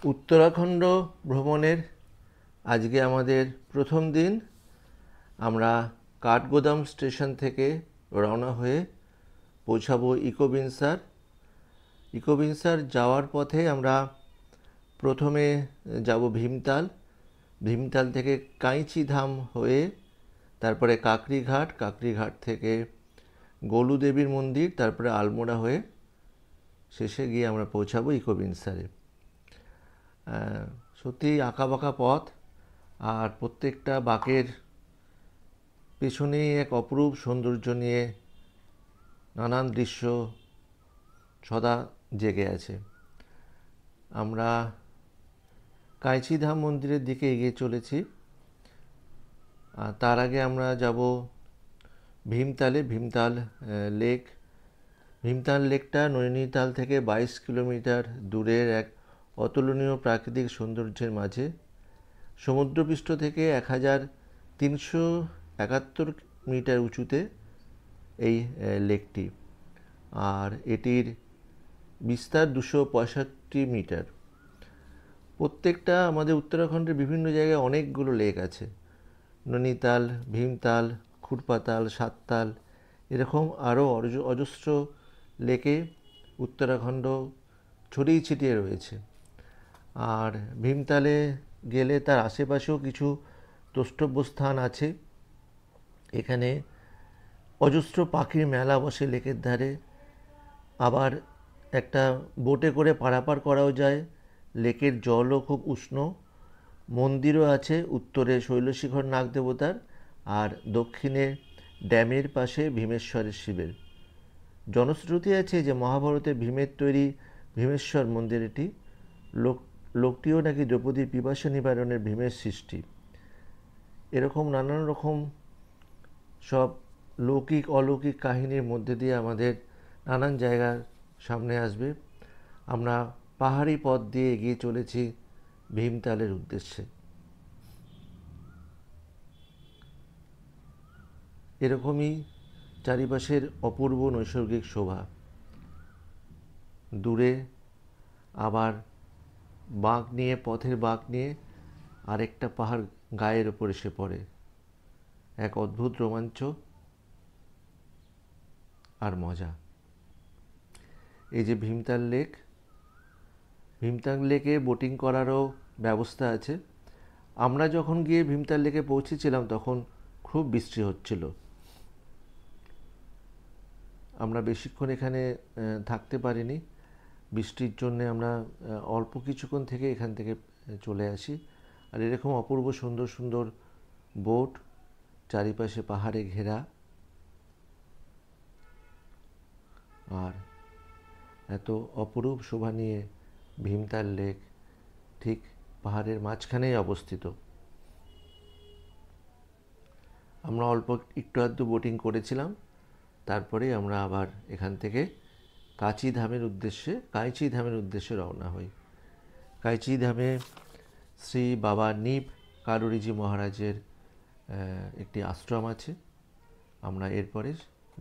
উত্তরাখণ্ড ভ্রমণের আজকে আমাদের প্রথম দিন। আমরা কাঠগোদাম স্টেশন থেকে রওনা হয়ে পৌঁছাবো ইকোবিনসার। ইকোবিনসার যাওয়ার পথে আমরা প্রথমে যাব ভীমতাল। ভীমতাল থেকে কাঁইচি ধাম হয়ে তারপরে কাকরিঘাট, কাকরিঘাট থেকে গোলু দেবীর মন্দির, তারপরে আলমোড়া হয়ে শেষে গিয়ে আমরা পৌঁছাবো ইকোবিনসারে। সত্যি আঁকাবাঁকা পথ, আর প্রত্যেকটা বাঁকের পেছনেই এক অপরূপ সৌন্দর্য নিয়ে নানান দৃশ্য সদা জেগে আছে। আমরা কাঁইচি ধাম মন্দিরের দিকে এগিয়ে চলেছি। তার আগে আমরা যাব ভীমতালে। ভীমতাল লেক। ভীমতাল লেকটা নৈনিতাল থেকে 22 কিলোমিটার দূরের এক অতুলনীয় প্রাকৃতিক সৌন্দর্যের মাঝে। সমুদ্রপৃষ্ঠ থেকে 1371 মিটার উঁচুতে এই লেকটি, আর এটির বিস্তার 265 মিটার। প্রত্যেকটা আমাদের উত্তরাখণ্ডের বিভিন্ন জায়গায় অনেকগুলো লেক আছে। নৈনিতাল, ভীমতাল, খুরপাতাল, সাততাল, এরকম আরও অজস্র লেকে উত্তরাখণ্ড ছড়িয়ে ছিটিয়ে রয়েছে। আর ভীমতালে গেলে তার আশেপাশেও কিছু দ্রষ্টব্য স্থান আছে। এখানে অজস্র পাখির মেলা বসে লেকের ধারে। আবার একটা বোটে করে পারাপার করাও যায়। লেকের জলও খুব উষ্ণ। মন্দিরও আছে, উত্তরে শৈলশিখর নাগ দেবতার, আর দক্ষিণে ড্যামের পাশে ভীমেশ্বরের শিবের। জনশ্রুতি আছে যে মহাভারতের ভীমের তৈরি ভীমেশ্বর মন্দির এটি। লোকটিও নাকি দ্রৌপদীর পিপাসা নিবারণের ভীমের সৃষ্টি। এরকম নানান রকম সব লৌকিক অলৌকিক কাহিনীর মধ্যে দিয়ে আমাদের নানান জায়গার সামনে আসবে। আমরা পাহাড়ি পথ দিয়ে এগিয়ে চলেছি ভীমতালের উদ্দেশ্যে। এরকমই চারিপাশের অপূর্ব নৈসর্গিক শোভা। দূরে আবার পথের বাঁক নিয়ে আরেকটা পাহাড় গায়ের ওপর এসে পড়ে। এক অদ্ভুত রোমাঞ্চ আর মজা। এই যে ভীমতাল লেক, ভীমতাল লেকে বোটিং করারও ব্যবস্থা আছে। আমরা যখন গিয়ে ভীমতাল লেকে পৌঁছেছিলাম তখন খুব বৃষ্টি হচ্ছিল। আমরা বেশিক্ষণ এখানে থাকতে পারিনি। বৃষ্টির জন্য আমরা অল্প কিছুক্ষণ থেকে এখান থেকে চলে আসি। আর এরকম অপূর্ব সুন্দর সুন্দর বোট, চারিপাশে পাহাড়ে ঘেরা, আর এত অপরূপ শোভা নিয়ে ভীমতাল লেক ঠিক পাহাড়ের মাঝখানেই অবস্থিত। আমরা অল্প একটু আধটু বোটিং করেছিলাম। তারপরে আমরা আবার এখান থেকে কাঁইচি ধামের উদ্দেশ্যে রওনা হই। কাঁইচি ধামে শ্রী বাবা নিপ কারুরিজি মহারাজের একটি আশ্রম আছে। আমরা এরপরে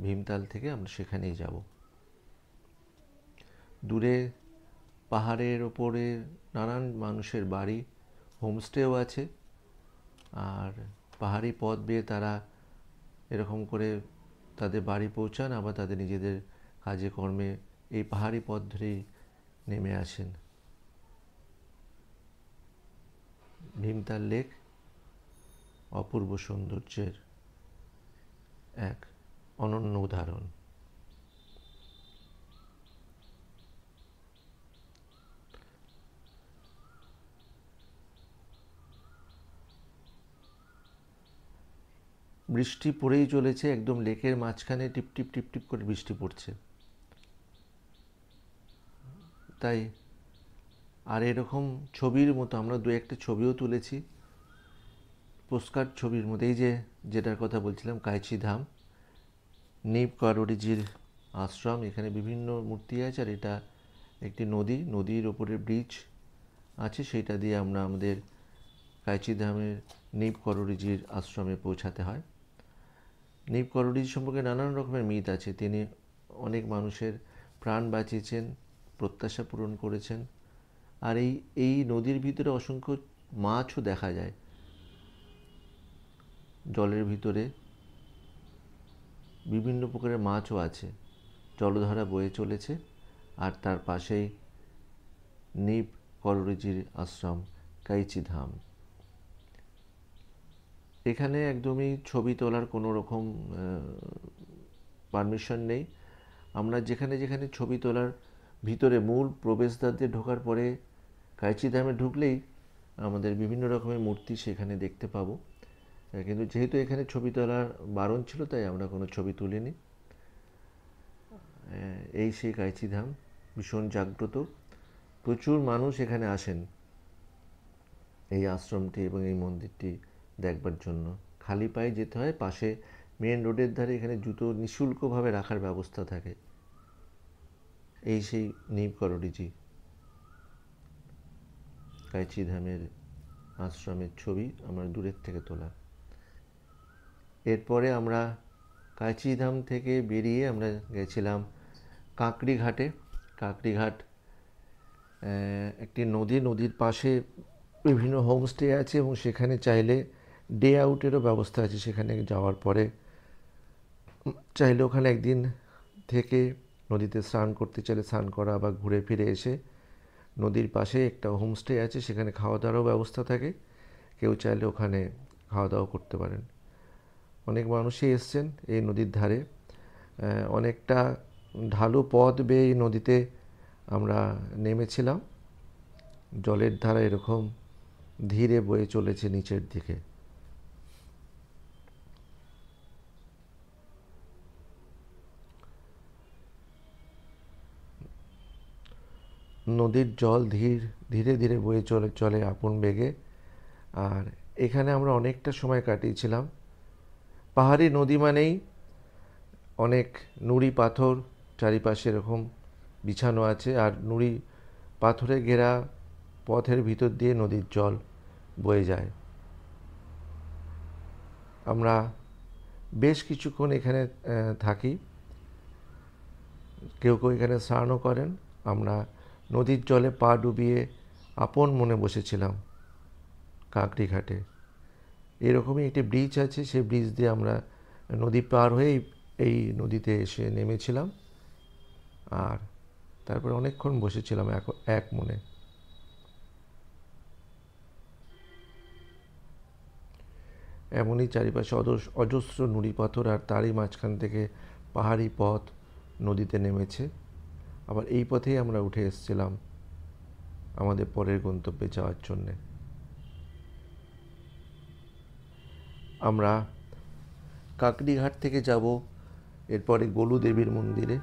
ভীমতাল থেকে আমরা সেখানেই যাব। দূরে পাহাড়ের ওপরে নানান মানুষের বাড়ি, হোমস্টেও আছে। আর পাহাড়ি পথ বেয়ে তারা এরকম করে তাদের বাড়ি পৌঁছান, আবার তাদের নিজেদের কাজে কর্মে এই পাহাড়ি পথ ধরেই নেমে আসেন। ভীমতাল লেক অপূর্ব সৌন্দর্যের এক অনন্য উদাহরণ। বৃষ্টি পড়েই চলেছে, একদম লেকের মাঝখানে টিপটিপ টিপটিপ করে বৃষ্টি পড়ছে। তাই আর এরকম ছবির মতো আমরা দু একটা ছবিও তুলেছি, পোস্টকার্ড ছবির মধ্যে। এই যেটার কথা বলছিলাম, কাঁইচি ধাম, নিপ কারোরিজির আশ্রম, এখানে বিভিন্ন মূর্তি আছে। আর এটা একটি নদীর ওপরে ব্রিজ আছে, সেটা দিয়ে আমরা আমাদের কাঁইচি ধামের নিপ কারোরিজির আশ্রমে পৌঁছাতে হয়। নিপ কারোরিজি সম্পর্কে নানান রকমের মিথ আছে। তিনি অনেক মানুষের প্রাণ বাঁচিয়েছেন, প্রত্যাশা পূরণ করেছেন। আর এই নদীর ভিতরে অসংখ্য মাছও দেখা যায়। জলের ভিতরে বিভিন্ন প্রকারের মাছও আছে। জলধারা বয়ে চলেছে আর তার পাশেই নিপ করোরিজির আশ্রম কাইচি ধাম। এখানে একদমই ছবি তোলার কোনো রকম পারমিশন নেই। আমরা যেখানে যেখানে ছবি তোলার ভিতরে মূল প্রবেশদ্বার দিয়ে ঢোকার পরে কাইচি ধামে ঢুকলেই আমাদের বিভিন্ন রকমের মূর্তি সেখানে দেখতে পাবো। কিন্তু যেহেতু এখানে ছবি তোলার বারণ ছিল তাই আমরা কোনো ছবি তুলিনি। এই সেই কাইচি ধাম, ভীষণ জাগ্রত, প্রচুর মানুষ এখানে আসেন এই আশ্রমটি এবং এই মন্দিরটি দেখবার জন্য। খালি পায়ে যেতে হয়, পাশে মেন রোডের ধারে এখানে জুতো নিঃশুল্কভাবে রাখার ব্যবস্থা থাকে। এই সেই নিপ করোরিজি কাইচি ধামের আশ্রমের ছবি আমরা দূরের থেকে তোলা। এরপরে আমরা কাইচি ধাম থেকে বেরিয়ে আমরা গেছিলাম কাঁকড়ি ঘাটে। কাঁকড়ি ঘাট একটি নদীর পাশে বিভিন্ন হোমস্টে আছে এবং সেখানে চাইলে ডে আউটেরও ব্যবস্থা আছে। সেখানে যাওয়ার পরে চাইলে ওখানে একদিন থেকে নদীতে স্নান করতে চাইলে স্নান করা বা ঘুরে ফিরে এসে নদীর পাশে একটা হোমস্টে আছে, সেখানে খাওয়া দাওয়ারও ব্যবস্থা থাকে। কেউ চাইলে ওখানে খাওয়া দাওয়া করতে পারেন। অনেক মানুষই এসছেন এই নদীর ধারে। অনেকটা ঢালু পথ বেয়ে এই নদীতে আমরা নেমেছিলাম। জলের ধারা এরকম ধীরে বয়ে চলেছে নিচের দিকে। নদীর জল ধীরে ধীরে বয়ে চলে আপন বেগে। আর এখানে আমরা অনেকটা সময় কাটিয়েছিলাম। পাহাড়ি নদী মানেই অনেক নুড়ি পাথর চারিপাশে এরকম বিছানো আছে, আর নুড়ি পাথরে ঘেরা পথের ভিতর দিয়ে নদীর জল বয়ে যায়। আমরা বেশ কিছুক্ষণ এখানে থাকি। কেউ কেউ এখানে স্নানও করেন। আমরা নদীর জলে পা ডুবিয়ে আপন মনে বসেছিলাম কাঁকড়ি ঘাটে। এরকমই একটি ব্রিজ আছে, সেই ব্রিজ দিয়ে আমরা নদী পার হয়ে এই নদীতে এসে নেমেছিলাম। আর তারপরে অনেকক্ষণ বসেছিলাম এক মনে। এমনই চারিপাশে অজস্র নুড়ি পাথর, আর তারই মাঝখান থেকে পাহাড়ি পথ নদীতে নেমেছে। আবার এই পথেই আমরা উঠে এসেছিলাম আমাদের পরের গন্তব্যে যাওয়ার জন্যে। আমরা কাঁকড়ি ঘাট থেকে যাব এরপরে গোলু দেবীর মন্দিরে।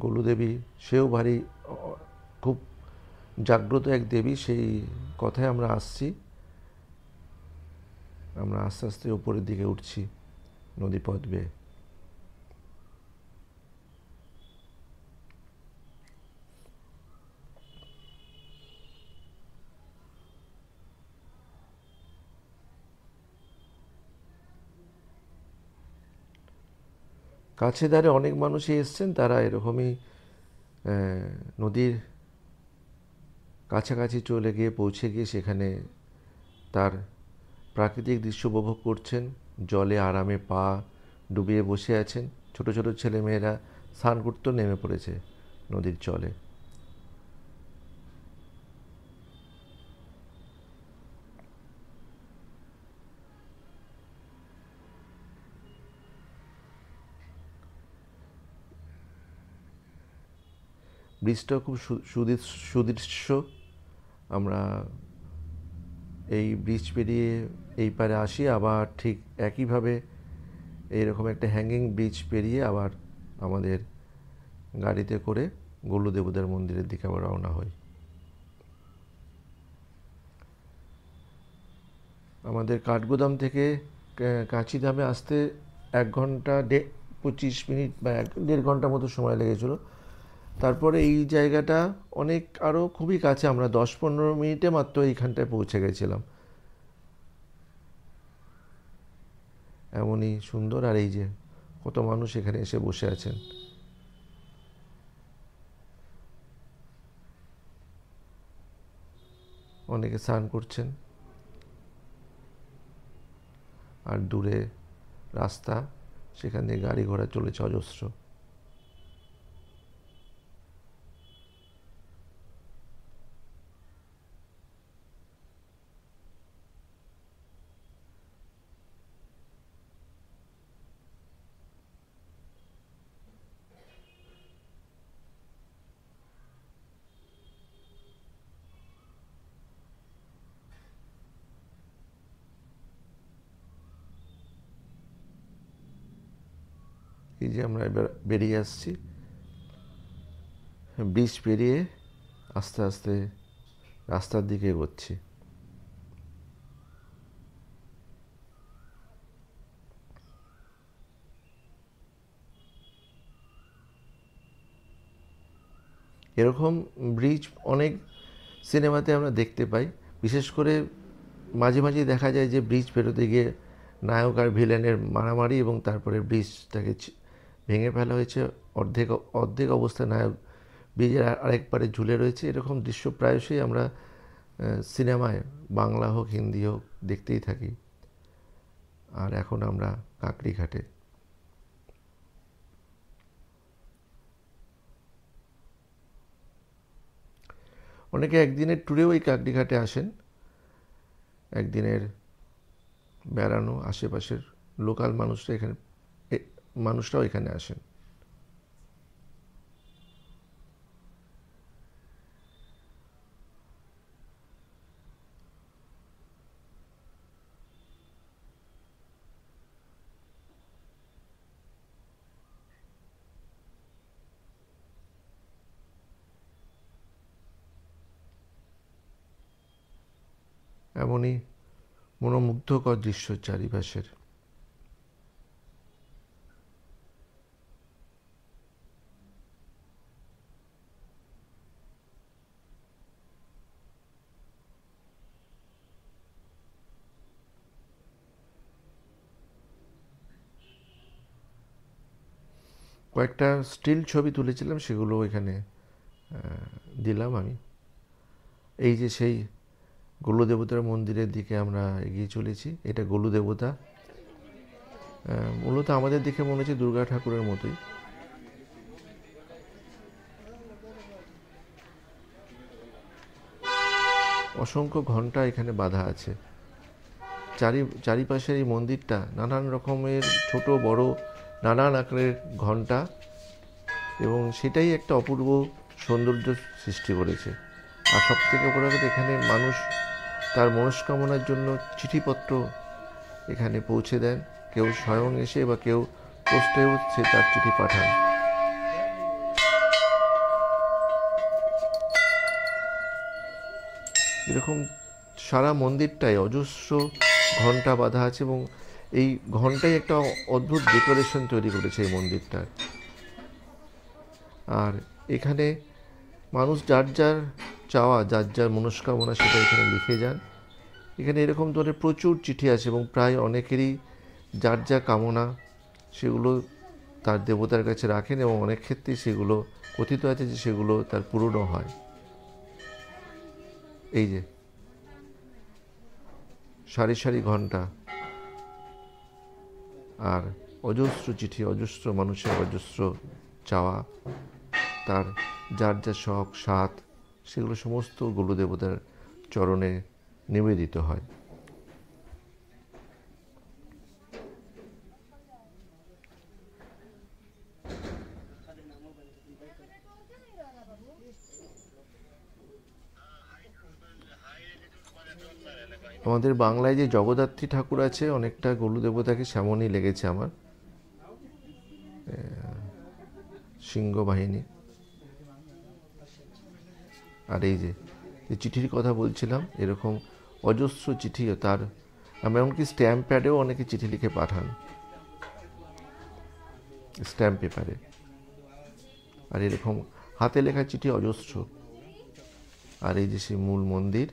গোলু দেবী সেও ভারী খুব জাগ্রত এক দেবী, সেই কথায় আমরা আসছি। আমরা আস্তে আস্তে উপরের দিকে উঠছি নদীপথ বেয়ে। কাছে ধারে অনেক মানুষই এসছেন, তারা এরকমই নদীর কাছাকাছি চলে গিয়ে পৌঁছে গিয়ে সেখানে তার প্রাকৃতিক দৃশ্য উপভোগ করছেন। জলে আরামে পা ডুবিয়ে বসে আছেন। ছোট ছোট ছেলেমেয়েরা স্নান করতেও নেমে পড়েছে নদীর জলে। ব্রিজটাও খুব সুদৃশ্য। আমরা এই ব্রিজ পেরিয়ে এই পারে আসি, আবার ঠিক একইভাবে এইরকম একটা হ্যাঙ্গিং ব্রিজ পেরিয়ে আবার আমাদের গাড়িতে করে গোলু দেবতার মন্দিরের দিকে আবার রওনা হই। আমাদের কাঠগোদাম থেকে কাঁচিধামে আসতে 1 ঘন্টা 25 মিনিট বা 1.5 ঘন্টা মতো সময় লেগেছিল। তারপরে এই জায়গাটা অনেক আরও খুবই কাছে, আমরা 10-15 মিনিটে মাত্র এইখানটায় পৌঁছে গেছিলাম। এমনই সুন্দর। আর এই যে কত মানুষ এখানে এসে বসে আছেন। অনেকে স্নান করছেন। আর দূরে রাস্তা, সেখান দিয়ে গাড়ি ঘোড়া চলেছে অজস্র। এই যে আমরা এবার বেরিয়ে আসছি, ব্রিজ পেরিয়ে আস্তে আস্তে রাস্তার দিকে এগোচ্ছি। এরকম ব্রিজ অনেক সিনেমাতে আমরা দেখতে পাই। বিশেষ করে মাঝে মাঝে দেখা যায় যে ব্রিজ পেরোতে গিয়ে নায়ক আর ভিলেনের মারামারি, এবং তারপরে ব্রিজটাকে ভেঙে ফেলা হয়েছে। অর্ধেক অর্ধেক অবস্থায় নায়ক ব্রিজের আরেক পারে ঝুলে রয়েছে। এরকম দৃশ্য প্রায়শই আমরা সিনেমায়, বাংলা হোক হিন্দি হোক, দেখতেই থাকি। আর এখন আমরা কাকড়িঘাটে। অনেকে একদিনের ট্যুরেও এই কাকড়িঘাটে আসেন, একদিনের বেড়ানো। আশেপাশের লোকাল মানুষরাও এখানে আসেন। এমনই মনোমুগ্ধকর দৃশ্য চারিপাশের। কয়েকটা স্টিল ছবি তুলেছিলাম, সেগুলো এখানে দিলাম আমি। এই যে সেই গোলু দেবতার মন্দিরের দিকে আমরা এগিয়ে চলেছি। এটা গোলু দেবতা, মূলত আমাদের দেখে মনে হচ্ছে দুর্গা ঠাকুরের মতোই। অসংখ্য ঘণ্টা এখানে বাঁধা আছে। চারিপাশের এই মন্দিরটা নানান রকমের ছোট বড় নানান আকারের ঘণ্টা, এবং সেটাই একটা অপূর্ব সৌন্দর্য সৃষ্টি করেছে। আর সব থেকে বড় কথা, এখানে মানুষ তার মনস্কামনার জন্য চিঠিপত্র এখানে পৌঁছে দেন। কেউ স্বয়ং এসে বা কেউ পোস্টেও সে তার চিঠি পাঠান। এরকম সারা মন্দিরটায় অজস্র ঘণ্টা বাঁধা আছে, এবং এই ঘণ্টাই একটা অদ্ভুত ডেকোরেশন তৈরি করেছে এই মন্দিরটার। আর এখানে মানুষ যার যার চাওয়া, যার যার মনস্কামনা, সেটা এখানে লিখে যান। এখানে এরকম ধরনের প্রচুর চিঠি আছে, এবং প্রায় অনেকেরই যার যা কামনা সেগুলো তার দেবতার কাছে রাখেন, এবং অনেক ক্ষেত্রেই সেগুলো কথিত আছে যে সেগুলো তার পূরণও হয়। এই যে সারি সারি ঘণ্টা, আর অজস্র চিঠি, অজস্র মানুষের অজস্র চাওয়া, তার যার যা শখ সাধ, সেগুলো সমস্ত গোলু দেবতার চরণে নিবেদিত হয়। আমাদের বাংলায় যে জগদ্ধাত্রী ঠাকুর আছে, অনেকটা গোলু দেবতাকে সেমনই লেগেছে আমার। সিংহ বাহিনী। আর এই যে চিঠির কথা বলছিলাম, এরকম অজস্র চিঠি তার, এমনকি স্ট্যাম্প প্যাডেও অনেকে চিঠি লিখে পাঠান, স্ট্যাম্প পেপারে। আর এরকম হাতে লেখা চিঠি অজস্র। আর এই যে সেই মূল মন্দির,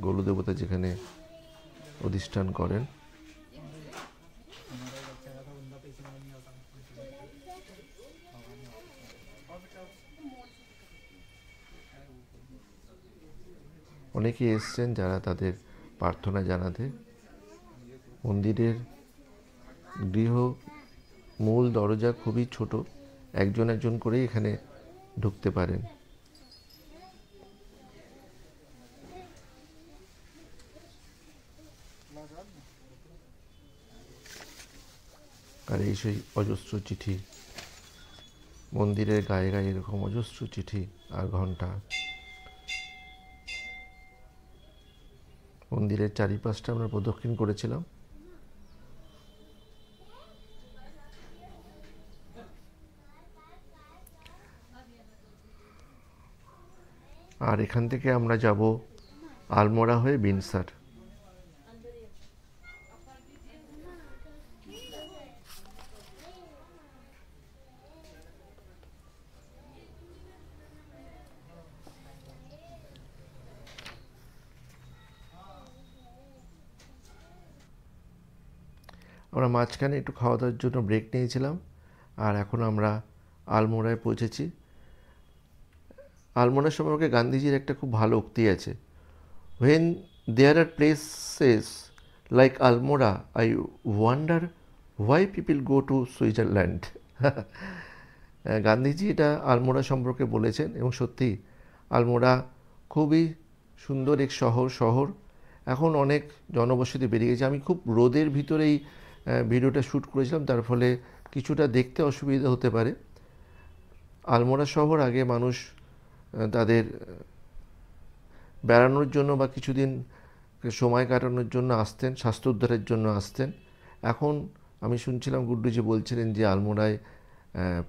গোলু দেবতা যেখানে অধিষ্ঠান করেন। অনেকে এসছেন যারা তাদের প্রার্থনা জানাতে। মন্দিরের গৃহ মূল দরজা খুবই ছোট, একজন একজন করেই এখানে ঢুকতে পারেন। আর এই সেই অজস্র চিঠি, মন্দিরের গায়ে গায়ে এরকম অজস্র চিঠি আর ঘণ্টা। মন্দিরের চারিপাশটা আমরা প্রদক্ষিণ করেছিলাম। আর এখান থেকে আমরা যাব আলমোড়া হয়ে বিনসার। আমরা মাঝখানে একটু খাওয়া দাওয়ার জন্য ব্রেক নিয়েছিলাম, আর এখন আমরা আলমোড়ায় পৌঁছেছি। আলমোড়া সম্পর্কে গান্ধীজির একটা খুব ভালো উক্তি আছে, when there are places like Almora, I wonder why people go to Switzerland. Gandhiji এটা আলমোড়া সম্পর্কে বলেছেন, এবং সত্যি আলমোড়া খুবই সুন্দর এক শহর। এখন অনেক জনবসতি বেড়ে গেছে। আমি খুব রোদের ভিতরেই ভিডিওটা শ্যুট করেছিলাম, তার ফলে কিছুটা দেখতে অসুবিধা হতে পারে। আলমোড়া শহর আগে মানুষ তাদের বেড়ানোর জন্য বা কিছুদিন সময় কাটানোর জন্য আসতেন, স্বাস্থ্য উদ্ধারের জন্য আসতেন। এখন আমি শুনছিলাম গুড্ডুজি বলছিলেন যে আলমোড়ায়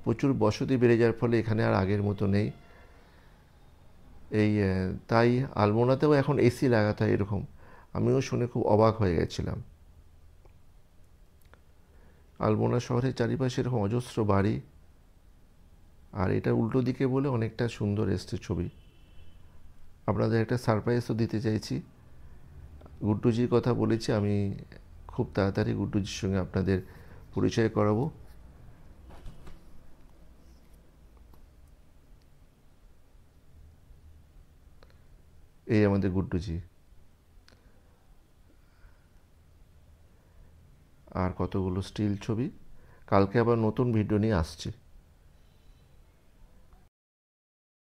প্রচুর বসতি বেড়ে যাওয়ার ফলে এখানে আর আগের মতো নেই। তাই আলমোড়াতেও এখন এসি লাগাতে হয় এরকম। আমিও শুনে খুব অবাক হয়ে গেছিলাম। আলমোড়া শহরের চারিপাশে এরকম অজস্র বাড়ি, আর এটা উল্টো দিকে বলে অনেকটা সুন্দর এসছে ছবি। আপনাদের একটা সারপ্রাইজও দিতে চাইছি। গুড্ডুজির কথা বলেছি, আমি খুব তাড়াতাড়ি গুড্ডুজির সঙ্গে আপনাদের পরিচয় করাবো। এই আমাদের গুড্ডুজি। আর কতগুলো স্টিল ছবি। কালকে আবার নতুন ভিডিও নিয়ে আসছি।